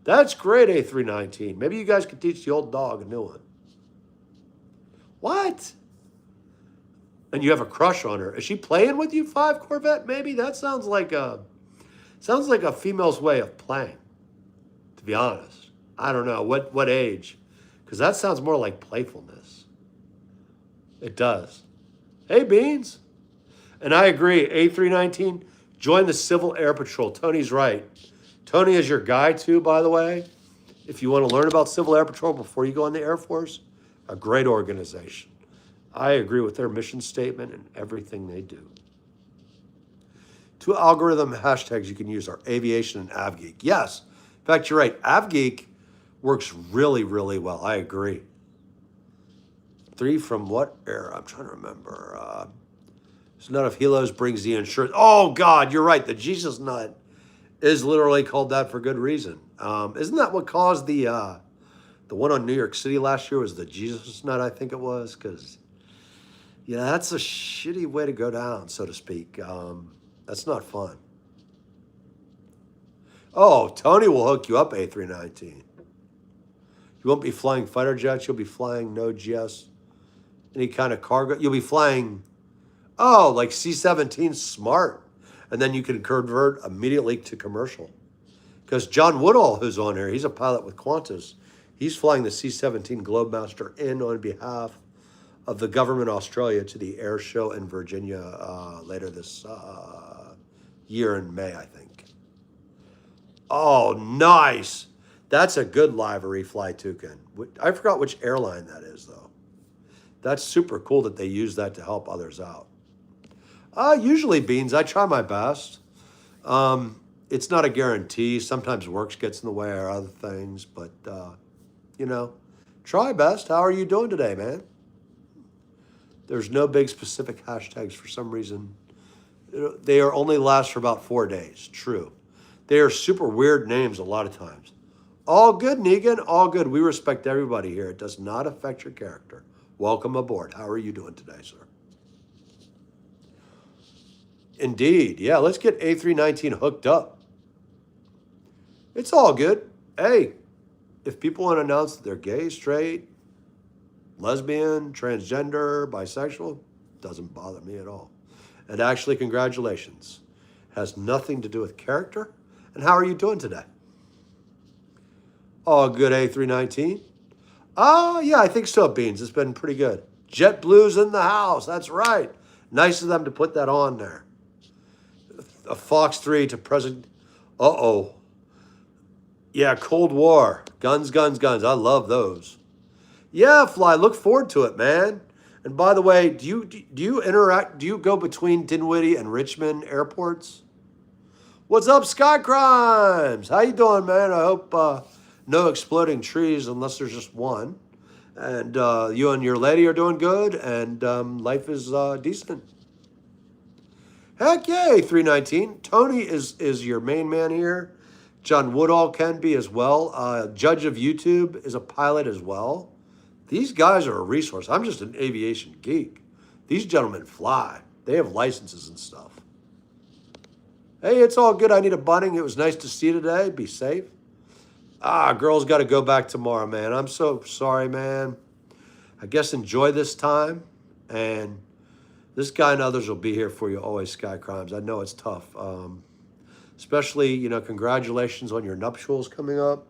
That's great, A319. Maybe you guys could teach the old dog a new one. What? And you have a crush on her. Is she playing with you, 5 Corvette? Maybe that sounds like a female's way of playing, to be honest. I don't know. What age? Because that sounds more like playfulness. It does. Hey, Beans. And I agree. A319, join the Civil Air Patrol. Tony's right. Tony is your guy, too, by the way. If you want to learn about Civil Air Patrol before you go in the Air Force, a great organization. I agree with their mission statement and everything they do. 2 algorithm hashtags you can use are aviation and AvGeek. Yes. In fact, you're right. AvGeek works really, really well. I agree. 3 from what era? I'm trying to remember. It's nut of Helos brings the insurance. Oh, God, you're right. The Jesus nut is literally called that for good reason. Isn't that what caused the one on New York City last year was the Jesus nut, I think it was? Because, yeah, that's a shitty way to go down, so to speak. That's not fun. Oh, Tony will hook you up, A319. You won't be flying fighter jets. You'll be flying no GS, any kind of cargo. You'll be flying, like C-17 smart. And then you can convert immediately to commercial. Because John Woodall, who's on here, he's a pilot with Qantas. He's flying the C-17 Globemaster in on behalf of the government of Australia to the air show in Virginia later this year in May, I think. Oh, nice. That's a good livery fly toucan. I forgot which airline that is, though. That's super cool that they use that to help others out. Usually, Beans, I try my best. It's not a guarantee. Sometimes work gets in the way or other things, but, try best. How are you doing today, man? There's no big specific hashtags for some reason. They are only last for about 4 days. True. They are super weird names a lot of times. All good, Negan. All good. We respect everybody here. It does not affect your character. Welcome aboard. How are you doing today, sir? Indeed. Yeah, let's get A319 hooked up. It's all good. Hey, if people want to announce that they're gay, straight, lesbian, transgender, bisexual, doesn't bother me at all. And actually, congratulations. Has nothing to do with character. And how are you doing today? All good, A319. Yeah, I think so, Beans. It's been pretty good. JetBlue's in the house. That's right. Nice of them to put that on there. A Fox 3 to President. Uh-oh. Yeah, Cold War. Guns, guns, guns. I love those. Yeah, Fly. Look forward to it, man. And by the way, do you interact? Do you go between Dinwiddie and Richmond airports? What's up, Sky Crimes? How you doing, man? I hope no exploding trees unless there's just one. And you and your lady are doing good, and life is decent. Heck yay, 319. Tony is your main man here. John Woodall can be as well. Judge of YouTube is a pilot as well. These guys are a resource. I'm just an aviation geek. These gentlemen fly. They have licenses and stuff. Hey, it's all good. I need a bunning. It was nice to see you today. Be safe. Girls got to go back tomorrow, man. I'm so sorry, man. I guess enjoy this time. And this guy and others will be here for you always, Sky Crimes. I know it's tough. Especially, congratulations on your nuptials coming up.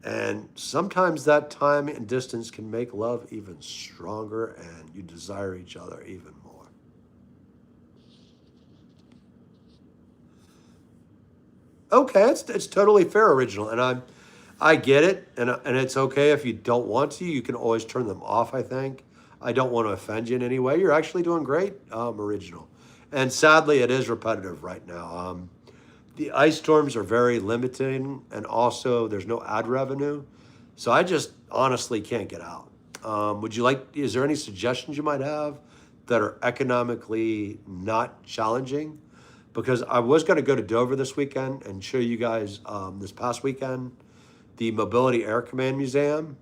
And sometimes that time and distance can make love even stronger and you desire each other even more. Okay, it's totally fair, Original. And I get it. And it's okay if you don't want to. You can always turn them off, I think. I don't want to offend you in any way. You're actually doing great, Original. And sadly, it is repetitive right now. The ice storms are very limiting, and also there's no ad revenue. So I just honestly can't get out. Is there any suggestions you might have that are economically not challenging? Because I was going to go to Dover this weekend and show you guys this past weekend the Mobility Air Command Museum.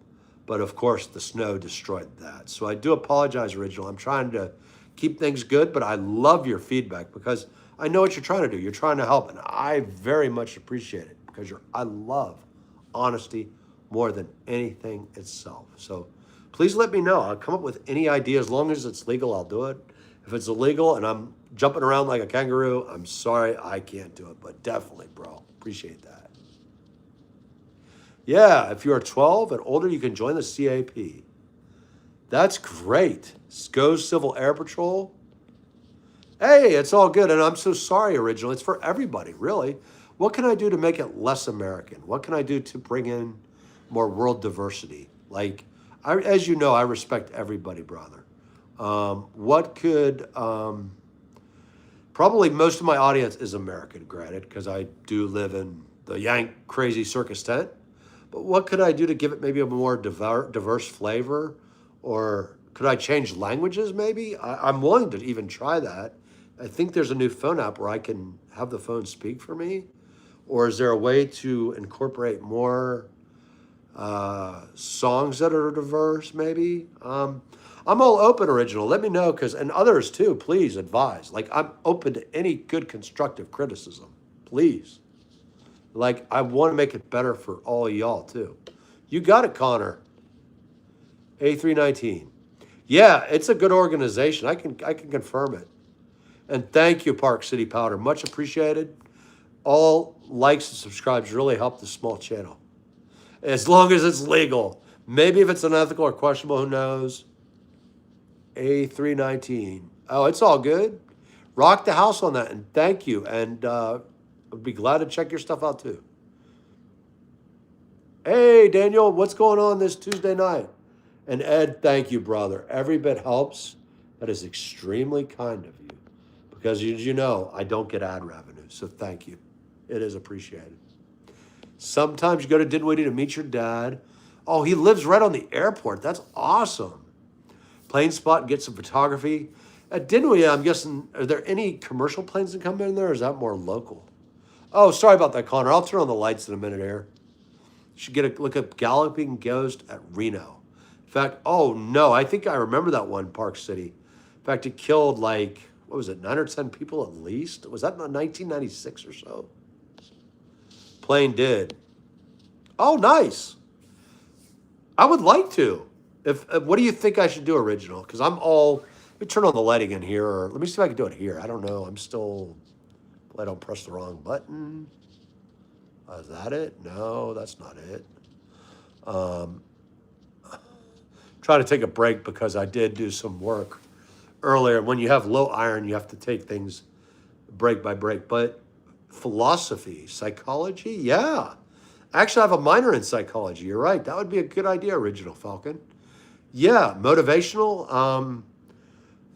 But of course, the snow destroyed that. So I do apologize, Original. I'm trying to keep things good, but I love your feedback because I know what you're trying to do. You're trying to help, and I very much appreciate it because I love honesty more than anything itself. So please let me know. I'll come up with any idea. As long as it's legal, I'll do it. If it's illegal and I'm jumping around like a kangaroo, I'm sorry, I can't do it. But definitely, bro, appreciate that. Yeah, if you're 12 and older, you can join the CAP. That's great. Go Civil Air Patrol. Hey, it's all good, and I'm so sorry, Original. It's for everybody, really. What can I do to make it less American? What can I do to bring in more world diversity? As you know, I respect everybody, brother. Probably most of my audience is American, granted, because I do live in the Yank crazy circus tent. But what could I do to give it maybe a more diverse flavor Or could I change languages maybe? I'm willing to even try that. I think there's a new phone app where I can have the phone speak for me. Or is there a way to incorporate more songs that are diverse maybe? I'm all open, Original. Let me know, and others too, please advise. Like, I'm open to any good constructive criticism, please. Like, I want to make it better for all y'all too. You got it, Connor. A319. Yeah, it's a good organization. I can confirm it. And thank you, Park City Powder. Much appreciated. All likes and subscribes really help this small channel. As long as it's legal. Maybe if it's unethical or questionable, who knows? A319. Oh, it's all good. Rock the house on that, and thank you. And I'd be glad to check your stuff out too. Hey, Daniel, what's going on this Tuesday night? And Ed, thank you, brother. Every bit helps. That is extremely kind of you. Because as you know, I don't get ad revenue, so thank you. It is appreciated. Sometimes you go to Dinwiddie to meet your dad. Oh, he lives right on the airport. That's awesome. Plane spot and get some photography. At Dinwiddie, I'm guessing, are there any commercial planes that come in there, or is that more local? Oh, sorry about that, Connor. I'll turn on the lights in a minute here. You should get a look at Galloping Ghost at Reno. In fact, oh no, I think I remember that one, Park City. In fact, it killed like, what was it, 9 or 10 people at least? Was that in 1996 or so? Plane did. Oh, nice. I would like to. What do you think I should do, Original? Because I'm all, let me turn on the lighting in here, or let me see if I can do it here. I don't know. I'm still, I don't press the wrong button. Is that it? No, that's not it. Trying to take a break because I did do some work earlier. When you have low iron, you have to take things break by break. But philosophy, psychology, yeah. Actually, I have a minor in psychology. You're right. That would be a good idea, Original Falcon. Yeah, motivational.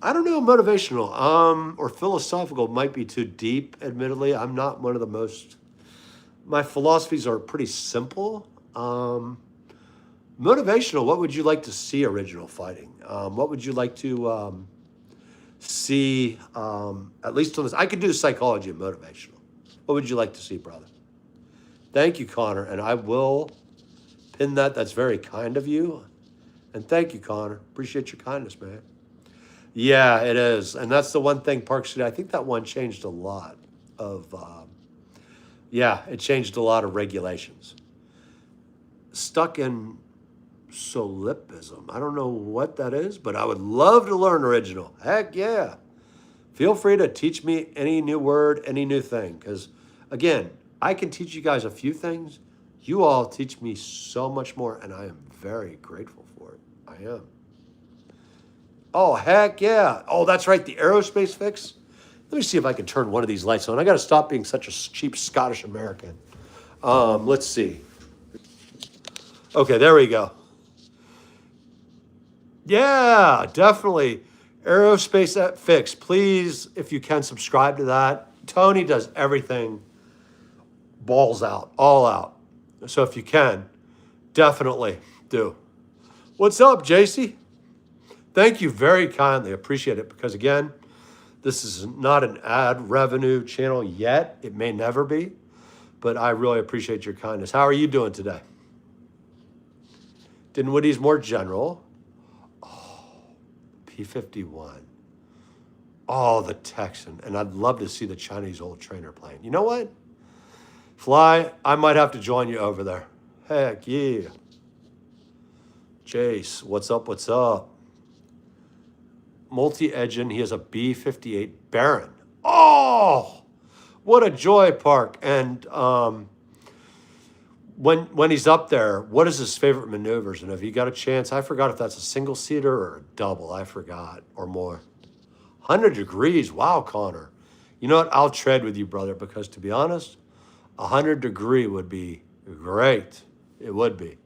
I don't know, motivational or philosophical might be too deep, admittedly. I'm not one of the most, my philosophies are pretty simple. Motivational, what would you like to see, Original Fighting? What would you like to see, at least on this? I could do psychology and motivational. What would you like to see, brother? Thank you, Connor, and I will pin that. That's very kind of you. And thank you, Connor. Appreciate your kindness, man. Yeah, it is. And that's the one thing, Park City, I think that one changed a lot of, it changed a lot of regulations. Stuck in solipsism. I don't know what that is, but I would love to learn, Original. Heck yeah. Feel free to teach me any new word, any new thing. Because, again, I can teach you guys a few things. You all teach me so much more, and I am very grateful for it. I am. Oh, heck yeah. Oh, that's right, the aerospace fix. Let me see if I can turn one of these lights on. I got to stop being such a cheap Scottish American. Let's see. Okay, there we go. Yeah, definitely. Aerospace Fix. Please, if you can, subscribe to that. Tony does everything balls out, all out. So if you can, definitely do. What's up, JC? Thank you very kindly. Appreciate it because, again, this is not an ad revenue channel yet. It may never be, but I really appreciate your kindness. How are you doing today? Dinwiddie's more general. Oh, P-51. Oh, the Texan. And I'd love to see the Chinese old trainer plane. You know what? Fly, I might have to join you over there. Heck yeah. Jace, what's up, what's up? Multi-engine, he has a B-58 Baron. Oh, what a joy, Park. And when he's up there, what is his favorite maneuvers? And if you got a chance, I forgot if that's a single-seater or a double. I forgot, or more. 100 degrees. Wow, Connor. You know what? I'll trade with you, brother, because to be honest, 100-degree would be great. It would be.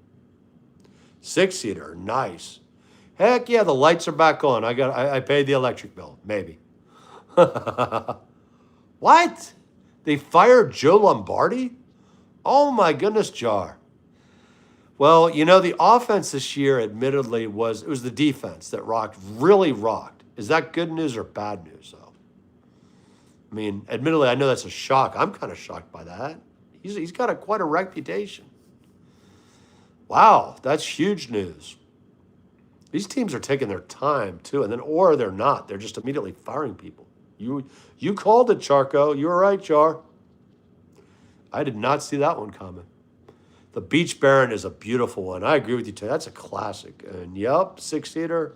6-seater, nice. Heck yeah, the lights are back on. I paid the electric bill, maybe. What? They fired Joe Lombardi? Oh my goodness, Jar. Well, you know, the offense this year, admittedly, it was the defense that rocked, really rocked. Is that good news or bad news, though? I mean, admittedly, I know that's a shock. I'm kind of shocked by that. He's got quite a reputation. Wow, that's huge news. These teams are taking their time too, and then or they're not. They're just immediately firing people. You called it, Charco. You were right, Jar. I did not see that one coming. The Beach Baron is a beautiful one. I agree with you, Tony. That's a classic. And yep, 6-seater.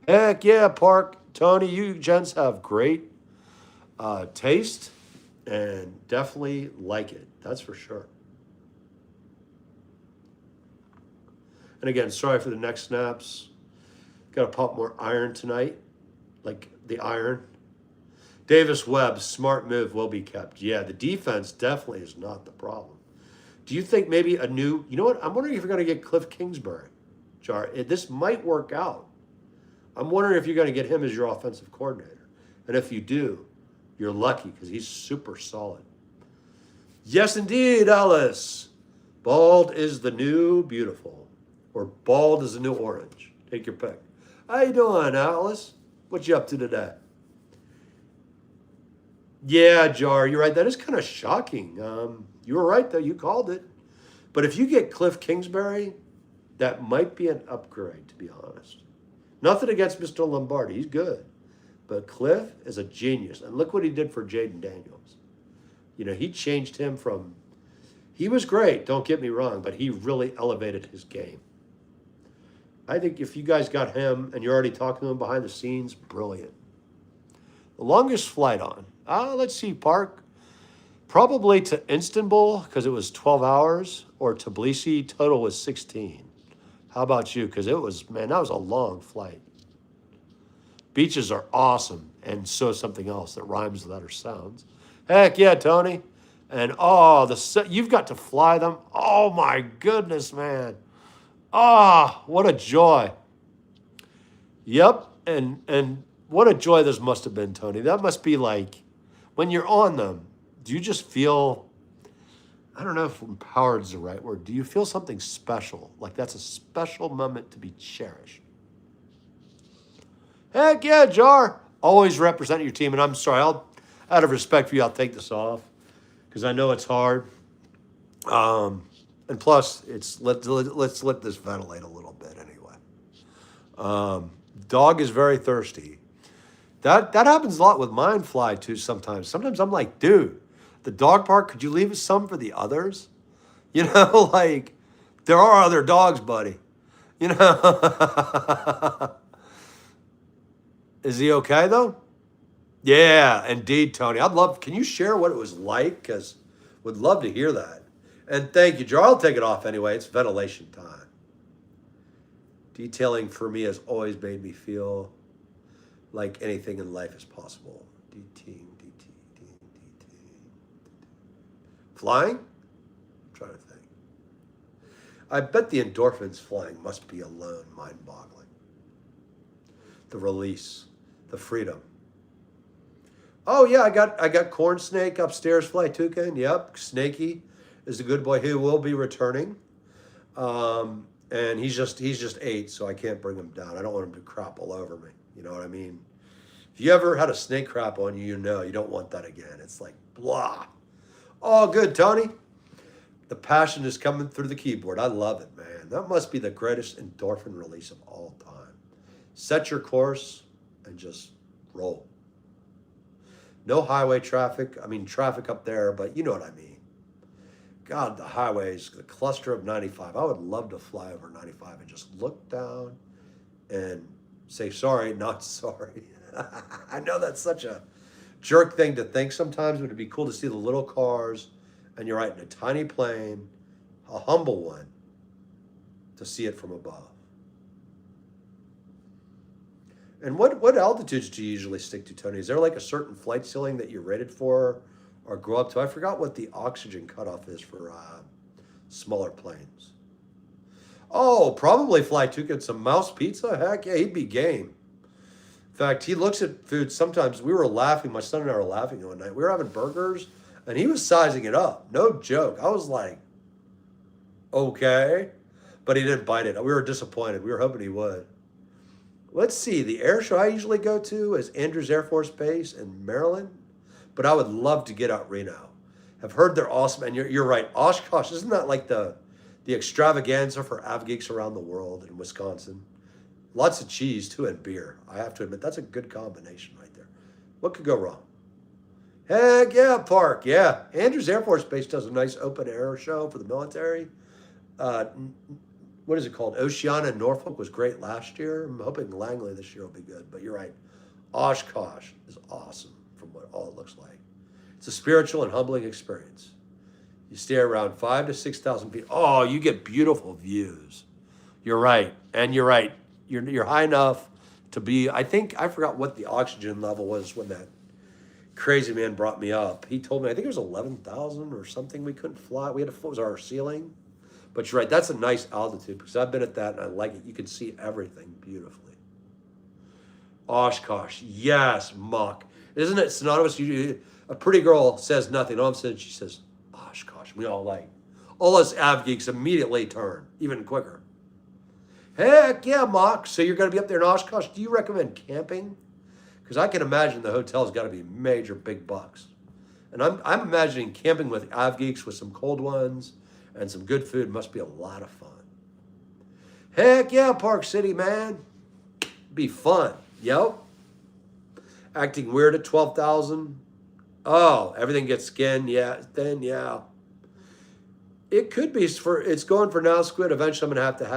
Heck yeah, Park. Tony, you gents have great taste and definitely like it. That's for sure. And again, sorry for the neck snaps. Got to pump more iron tonight, like the iron. Davis Webb, smart move, will be kept. Yeah, the defense definitely is not the problem. Do you think maybe you know what? I'm wondering if you're going to get Cliff Kingsbury, Jar. This might work out. I'm wondering if you're going to get him as your offensive coordinator. And if you do, you're lucky because he's super solid. Yes, indeed, Alice. Bald is the new beautiful. Or bald is the new orange. Take your pick. How you doing, Alice? What you up to today? Yeah, Jar, you're right. That is kind of shocking. You were right, though. You called it. But if you get Cliff Kingsbury, that might be an upgrade, to be honest. Nothing against Mr. Lombardi. He's good. But Cliff is a genius. And look what he did for Jaden Daniels. You know, he changed him from... He was great, don't get me wrong, but he really elevated his game. I think if you guys got him and you're already talking to him behind the scenes, brilliant. The longest flight on. Let's see, Park. Probably to Istanbul because it was 12 hours, or Tbilisi, total was 16. How about you? Because that was a long flight. Beaches are awesome, and so is something else that rhymes with that or sounds. Heck yeah, Tony. And you've got to fly them. Oh my goodness, man. What a joy. Yep, and what a joy this must have been, Tony. That must be like, when you're on them, do you just feel, I don't know if empowered is the right word, do you feel something special? Like that's a special moment to be cherished. Heck yeah, Jar. Always represent your team, and I'm sorry, out of respect for you, I'll take this off, because I know it's hard. And plus, let's let this ventilate a little bit anyway. Dog is very thirsty. That happens a lot with mine fly too sometimes. Sometimes I'm like, dude, the dog park, could you leave us some for the others? You know, like, there are other dogs, buddy. You know? Is he okay, though? Yeah, indeed, Tony. Can you share what it was like? Because would love to hear that. And thank you, Joe. I'll take it off anyway. It's ventilation time. Detailing for me has always made me feel like anything in life is possible. DT. Flying? I'm trying to think. I bet the endorphins flying must be alone mind-boggling. The release, the freedom. Oh yeah, I got Corn Snake upstairs, Fly Toucan. Yep, Snaky is a good boy who will be returning. And he's just 8, so I can't bring him down. I don't want him to crap all over me. You know what I mean? If you ever had a snake crap on you, you know you don't want that again. It's like blah. All good, Tony. The passion is coming through the keyboard. I love it, man. That must be the greatest endorphin release of all time. Set your course and just roll. No highway traffic. I mean, traffic up there, but you know what I mean. God, the highways, the cluster of 95. I would love to fly over 95 and just look down and say, sorry, not sorry. I know that's such a jerk thing to think sometimes, but it'd be cool to see the little cars, and you're right, in a tiny plane, a humble one, to see it from above. And what altitudes do you usually stick to, Tony? Is there like a certain flight ceiling that you're rated for or go up to? I forgot what the oxygen cutoff is for smaller planes. Oh, probably Fly Toucan some mouse pizza. Heck yeah, he'd be game. In fact, he looks at food sometimes. We were laughing. My son and I were laughing one night. We were having burgers, and he was sizing it up. No joke. I was like, okay. but he didn't bite it. We were disappointed. We were hoping he would. Let's see. The air show I usually go to is Andrews Air Force Base in Maryland, but I would love to get out Reno. I've heard they're awesome, and you're right. Oshkosh, isn't that like the extravaganza for avgeeks around the world in Wisconsin? Lots of cheese too and beer. I have to admit that's a good combination right there. What could go wrong? Heck yeah, Park. Yeah, Andrews Air Force Base does a nice open air show for the military. What is it called? Oceana in Norfolk was great last year. I'm hoping Langley this year will be good. But you're right. Oshkosh is awesome from what all it looks like. It's a spiritual and humbling experience. You stay around 5,000 to 6,000 feet. Oh, you get beautiful views. You're right. And you're right. You're high enough to be, I forgot what the oxygen level was when that crazy man brought me up. He told me, I think it was 11,000 or something we couldn't fly. We had to, what was our ceiling? But you're right, that's a nice altitude because I've been at that and I like it. You can see everything beautifully. Oshkosh, yes, muck. Isn't it synonymous? A pretty girl says nothing. All of a sudden she says, Oshkosh. We all like. All us avgeeks immediately turn, even quicker. Heck yeah, Mock. So you're going to be up there in Oshkosh. Do you recommend camping? Because I can imagine the hotel's got to be major big bucks. And I'm imagining camping with avgeeks with some cold ones and some good food must be a lot of fun. Heck yeah, Park City, man. Be fun. Yep. Acting weird at 12,000. Oh, everything gets skinned. Yeah, thin. Yeah. It could be it's going for now, Squid. Eventually I'm going to have